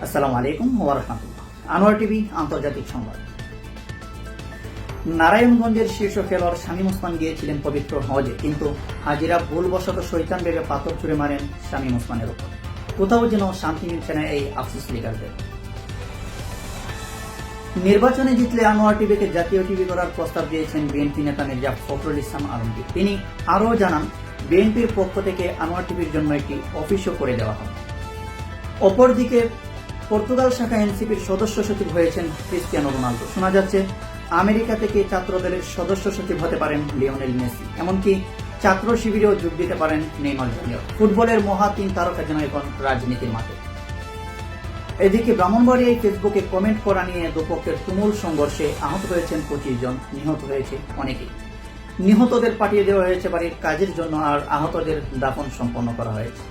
আসসালামু আলাইকুম ওয়া রাহমাতুল্লাহ। আনোয়ার টিভি আন্তর্জাতিক সংবাদ। নারায়ণগঞ্জের শীর্ষ খেলোয়াড় শামীম ওসমান গিয়েছিলেন পবিত্র হজে, কিন্তু হাজিরা ভুলবশত শয়তান ভেবে পাথর ছুঁড়ে মারেন শামীম ওসমানের উপর। কোথাও যেন শান্তি মিলছে না এই আফসোস লিডারদের। নির্বাচনে জিতলে আনোয়ার টিভিকে জাতীয় টিভি করার প্রস্তাব দিয়েছেন বিএনপি নেতা মির্জা ফখরুল ইসলাম আলমগীর। তিনি আরও জানান, বিএনপির পক্ষ থেকে আনোয়ার টিভির জন্য একটি অফিসও করে দেওয়া হবে। অপরদিকে পর্তুগাল শাখা এনসিপির সদস্য সচিব হয়েছেন ক্রিস্টিয়ানো রোনালদো। শোনা যাচ্ছে আমেরিকা থেকে ছাত্রদলের সদস্য সচিব হতে পারেন লিওনেল মেসি, এমনকি ছাত্র শিবিরেও যোগ দিতে পারেন নেইমার জুনিয়র। ফুটবলের মহা তিন তারকা যেন এখন রাজনীতির মাঠে। এদিকে ব্রাহ্মণবাড়িয়ায় ফেসবুকে কমেন্ট করা নিয়ে দুপক্ষের তুমুল সংঘর্ষে আহত হয়েছেন 25 জন, নিহত হয়েছে অনেকেই। নিহতদের পাঠিয়ে দেওয়া হয়েছে বাড়ির কাজের জন্য, আর আহতদের দাফন সম্পন্ন করা হয়েছে।